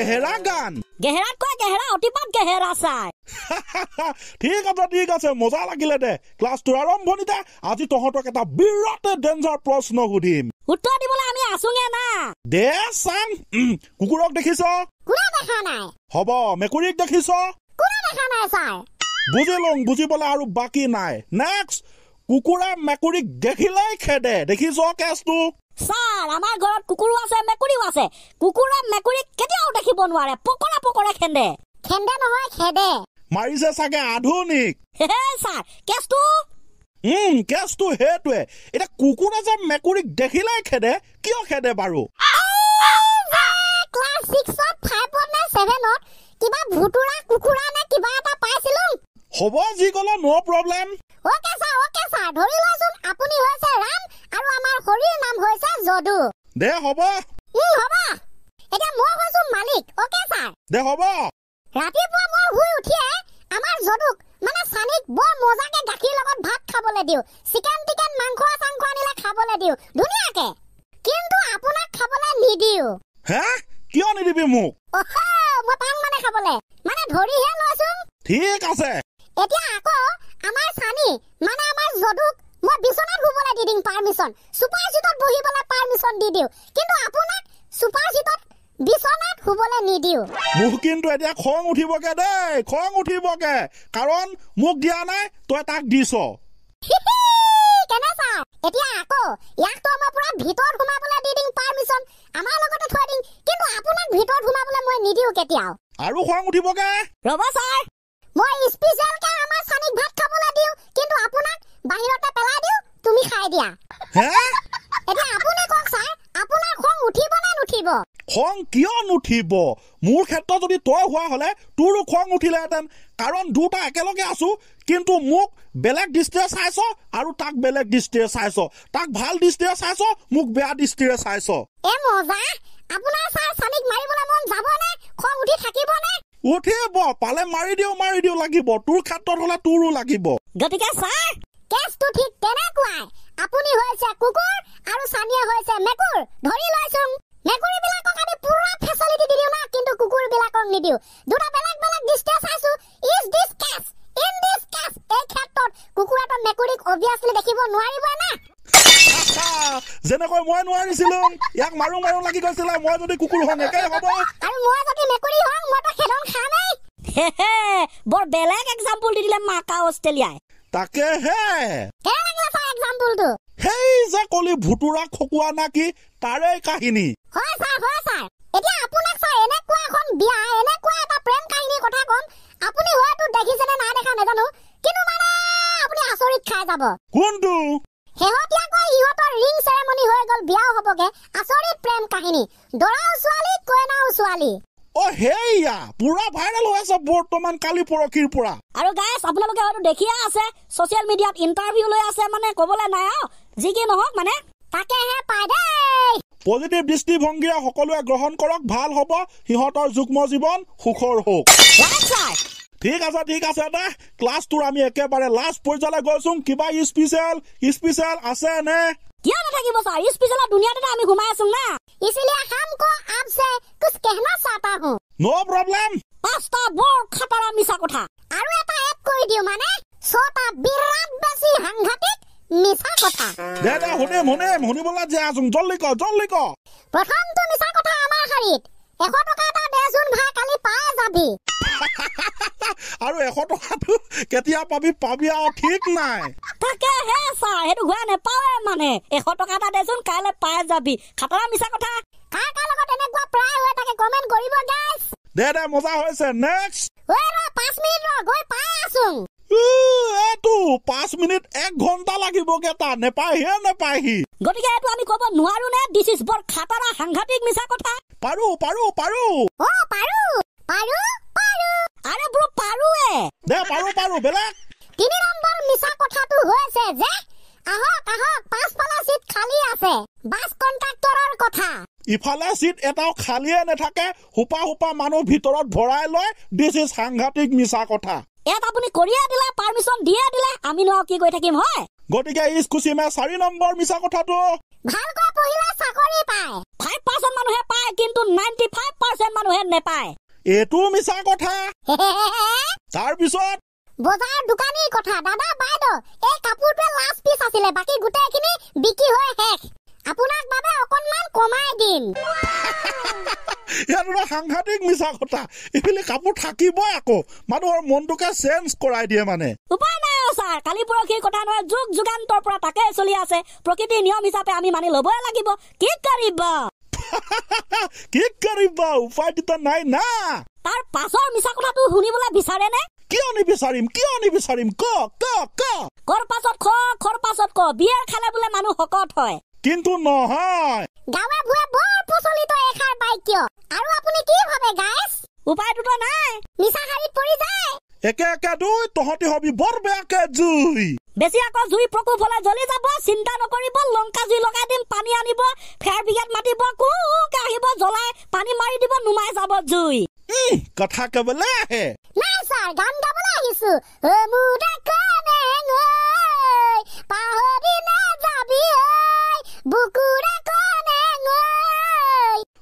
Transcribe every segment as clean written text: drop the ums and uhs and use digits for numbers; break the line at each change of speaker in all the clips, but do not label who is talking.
গেহেৰা গান
গেহেৰাত কয় গেহেৰা অতিপাত গেহেৰা চাই
ঠিক আছে মজা লাগিলে দে ক্লাছটোৰ আৰম্ভণিতে আজি তহঁতক এটা বিৰাট ডেঞ্জাৰ প্ৰশ্ন সুধিম
উত্তৰ দিবলৈ আমি আছোগে না
দে চাং কুকুৰক দেখিছ
কোনে দেখা নাই
হ'ব মেকুৰীক দেখিছ
কোনে দেখা নাই ছাৰ
বুজিবলৈ আৰু বাকী নাই নেক্সট কুকুৰে মেকুৰীক দেখিলেই খেদে দেখিছ কেছটো
ছাৰ আমাৰ ঘৰত কুকুৰো আছে মেকুৰীও আছে কুকুৰে মেকুৰীক কেতিয়াও দেখিব নোৱাৰে পকৰা খেন্দে নহয় খেদে
মাৰিছে চাগে আধুনিক
ছাৰ কেছটো
সেইটোৱে এতিয়া কুকুৰে যে মেকুৰীক দেখিলেই খেদে কিয় খেদে বাৰু
ক্লাছ 6 5 নে 7 কিবা ভুতুৰা কুকুৰা নে কিবা এটা পাইছিলো
হ'ব যি ক'লো নো প্ৰব্লেম
ওকে ছাৰ ধৰি লওঁচোন আপুনি হৈছে ৰাম আৰু আমাৰ শৰীৰ নাম হৈছে যদু
দে হ'ব
হ'ব এতিয়া মই হৈছো মালিক ওকে ছাৰ
দে হ'ব
ৰাতিপুৱা মই শুই উঠিয়ে আমাৰ যদুক মানে সানিক বৰ মজাকে গাখীৰ লগত ভাত খাবলৈ দিও চিকেন মাংস আনিলে খাবলৈ দিও ধুনীয়াকে কিন্তু আপোনাক খাবলৈ নিদিও
হে কিয় নিদিবি মোক
মই পাং মানে খাবলৈ মানে ধৰিহে লৈছোন
ঠিক আছে
এতিয়া আকৌ আমাৰ সানি মানে আমাৰ যদুক মই বিছনাত শুবলৈ দি দিম পাৰমিশন সুপাৰ সিটত বহিবলৈ পাৰমিশন দি দিও কিন্তু আপোনাক সুপাৰ সিটত বিছনাত শুবলৈ নিদিও
মোক কিন্তু এতিয়া খং উঠিবগে কাৰণ মোক দিয়া নাই তই তাক দিছ
কেনে ছাৰ এতিয়া আকৌ ইয়াকতো মই পুৰা ভিতৰত সোমাবলৈ দি দিম পাৰমিশন আমাৰ লগতে থৈ দিম কিন্তু আপোনাক ভিতৰত সোমাবলৈ মই নিদিও কেতিয়াও
আৰু খং উঠিবগে
ৰ'ব ছাৰ মই স্পেশালকে আমাৰ সানিক ভাত খাবলৈ দিও কিন্তু আপোনাক বাহিৰতে পেলাই দিও তুমি খাই দিয়া
হে
এতিয়া আপুনি কওক ছাৰ আপোনাৰ খং উঠিব নে নুঠিব
খং কিয় নুঠিব মোৰ ক্ষেত্ৰত যদি তই হোৱা হলে তোৰো খং উঠিলেহেঁতেন কাৰণ দুটা একেলগে আছো কিন্তু মোক বেলেগ দৃষ্টিৰে চাইছ আৰু তাক বেলেগ দৃষ্টিৰে চাইছ তাক ভাল দৃষ্টিৰে চাইছ মোক বেয়া দৃষ্টিৰে চাইছ
এ মজা আপোনাৰ ছাৰ সানিক মাৰিবলৈ মন যাবনে খং উঠি থাকিবনে
উঠিব পালে মাৰি দিও লাগিব তোৰ ক্ষেত্ৰত হলে তোৰো লাগিব
গতিকে ছাৰ কেছটো ঠিক তেনেকুৱাই আপুনি হৈছে কুকুৰ আৰু সানিয়ে হৈছে মেকুৰ ধৰি লৈছোন মেকুৰী বিলাকক আমি পুৰা ফেচিলিটি দি দিও না কিন্তু কুকুৰ বিলাকক নিদিও দুটা বেলেগ দৃষ্টিৰে চাইছো is this case in this case এই ক্ষেত্ৰত কুকুৰটো মেকুৰীক অবভিয়াছলি দেখিব নোৱাৰিব না
যেনেকৈ মই নোৱাৰিছিলো ইয়াক মাৰো লাগি গৈছিলে মই যদি কুকুৰ হওঁ একেই হ'ব
আৰু মই যদি মেকুৰী হওঁ মইতো খেদন খামেই বৰ বেলেগ এক্সাম্পল দি দিলে মাকা অষ্ট্ৰেলিয়াই
তাকে হে
কেনে লাগিলে ছাৰ এক্সাম্পলটো
সেই যে কলি ভুতুৰা খকুৱা নাকি তাৰে কাহিনী
হয় ছাৰ এতিয়া আপোনাক ছাৰ এনেকুৱা এখন বিয়া এনেকুৱা এটা প্ৰেম কাহিনীৰ কথা কম আপুনি হয়তো দেখিছেনে নাই দেখা নাজানো কিন্তু মানে আপুনি আচৰিত খাই যাব
কোনটো
শেহতীয়াকৈ ইহঁতৰ ৰিং চেৰেমনি হৈ গ'ল বিয়াও হ'বগে আচৰিত প্ৰেম কাহিনী দৰাও ছোৱালী কইনাও ছোৱালী
হেয়া পুৰা ভাইৰেল হৈ আছে বৰ্তমান কালি পৰখিৰ পৰা
আৰু গাইছ আপোনালোকে হয়তো দেখিয়ে আছে ছচিয়েল মিডিয়াত ইন্টাৰভিউ লৈ আছে মানে ক'বলৈ নাই যি কি নহওক মানে তাকেহে পাই দেই
পজিটিভ দৃষ্টিভংগীৰে সকলোৱে গ্ৰহণ কৰক ভাল হ'ব সিহঁতৰ যুগ্ম জীৱন সুখৰ হওক ঠিক আছে দে ক্লাছটোৰ আমি একেবাৰে লাষ্ট পৰ্যায়লৈ গৈছোঁ কিবা স্পেচিয়েল আছে নে
কিয় নাথাকিব ছাৰ স্পেচিয়েলৰ দুনিয়াতে আমি ঘুমাই আছো না इसलिए हमको आपसे कुछ कहना चाहता हूँ
नो प्रॉब्लम
पास्ता বৰ খাটাৰা মিছা কথা আৰু এটা এড কৰি দিও মানে ছটা বিৰাট বেছি সাংঘাতিক মিছা কথা
দে শুনিবলৈ যে আছো জলদি ক
প্ৰথমটো মিছা কথা আমাৰ শাৰীত 100 টকা এটা দেচোন ভাই কালি পাই যাবি
আৰু 100 টকাটো কেতিয়া পাবি আৰু ঠিক নাই
তাকে হে ছাৰ হেতু ঘূৰা নেপাৱে মানে 100 টকা এটা দেচোন কাইলে পাই যাবি খাটাৰা মিছা কথা কাৰ লগত এনেকুৱা প্ৰায় হৈ থাকে কমেন্ট কৰিব গাইস
দে মজা হৈছে নেক্সট
ওই ৰ 5 মিনিট ৰ গৈ পাই আছো
এটো 5 মিনিট 1 ঘন্টা লাগিবগে তা নেপাহি
গতিকে এটো আমি ক'ব নোৱাৰো নে দিস ইজ বৰ খাটাৰা সাংঘাতিক মিছা কথা
পাৰো
পাৰো আৰে ব্ৰ পাৰোৱে
দে পাৰো বেলেগ
3 নম্বৰ মিছা কথাটো হৈছে যে আহক পাছফালে সিট খালি আছে বাস কন্ট্ৰাক্টৰৰ কথা
ইফালে সিট এটাও খালিয়ে নাথাকে হুপা মানুহ ভিতৰত ভৰাই লয় দিস ইজ সাংঘাতিক মিছা কথা
এত আপুনি কৰিয়া দিলা পাৰমিশন দিয়া দিলা আমি নো কি কৈ থাকিম হয়
গটিকে ইস খুশি মে 4 নম্বৰ মিছা কথাটো
ভালকৈ পঢ়িলে চাকৰি পায়
5% মানুহে পায় কিন্তু 95% মানুহে নেপায়
এইটো মিছা কথা তাৰপিছত
বজাৰ দোকানীৰ কথা দাদা বাইদেউ এই কাপোৰটোৱে লাষ্ট পিস আছিলে বাকি গোটেইখিনি বিক্ৰী হৈ শেষ আপোনাক বাবে অকনমান কমাই দিম
ইয়াৰ সাংঘাতিক মিছা কথা এইফালে কাপোৰ থাকিবই আকৌ মানুহৰ মনটোকে চেঞ্জ কৰাই দিয়ে মানে
উপায় নাই ছাৰ কালি পৰহিৰ কথা নহয় যুগ যুগান্তৰ পৰা তাকে চলি আছে প্ৰকৃতিৰ নিয়ম হিচাপে আমি মানি ল'বই লাগিব কি কৰিবা
উপায়টো নাই না
তাৰ পাছৰ মিছা কথাটো শুনিবলৈ বিচাৰে নে
কিয় নিবিচাৰিম
কৰ পাছত ক বিয়াৰ খালে বোলে মানুহ শকত হয়
কিন্তু নহয়
গাঁৱে ভুৱে বৰ প্ৰচলিত এষাৰ বাক্য আৰু আপুনি কি ভাবে গাইছ
উপায়টোতো নাই
মিছা শাৰীত পৰি যায়
একে দুই তহঁতি হবি বৰ বেয়াকে জুই
বেছি আকৌ জুই প্ৰকোপ হলে জ্বলি যাব চিন্তা নকৰিব লংকা জুই লগাই দিম পানী আনিব ফেৰ বিঘাত মাতিব কুকে আহিব জ্বলাই পানী মাৰি দিব নুমাই যাব জুই
কথা কবলৈ আহে
নাই ছাৰ গান গাবলৈ আহিছো পাহৰি নাযাবি বুকুৰে কনে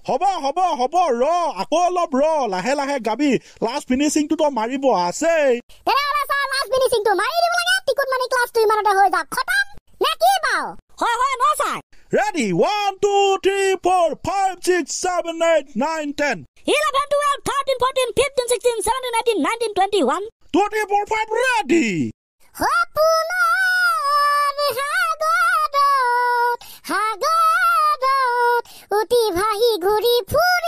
হ'ব ৰ আকৌ অলপ ৰ লাহে লাহে গাবি লাষ্ট ফিনিচিংটো মাৰিব আছে
তেনেহলে ছাৰ লাষ্ট ফিনিচিংটো মাৰি দিব লাগে টিকট মানি ক্লাছটো ইমানতে হৈ যাওক খতম নে কি বাও
হয় ন ছাৰ
Ready? 1, 2, 3, 4, 5, 6, 7, 8, 9, 10.
11, 12, 13, 14, 15, 16, 17, 18, 19, 21.
24, 5, ready.
সাগৰত উটি ভাহি ঘূৰি ফুৰ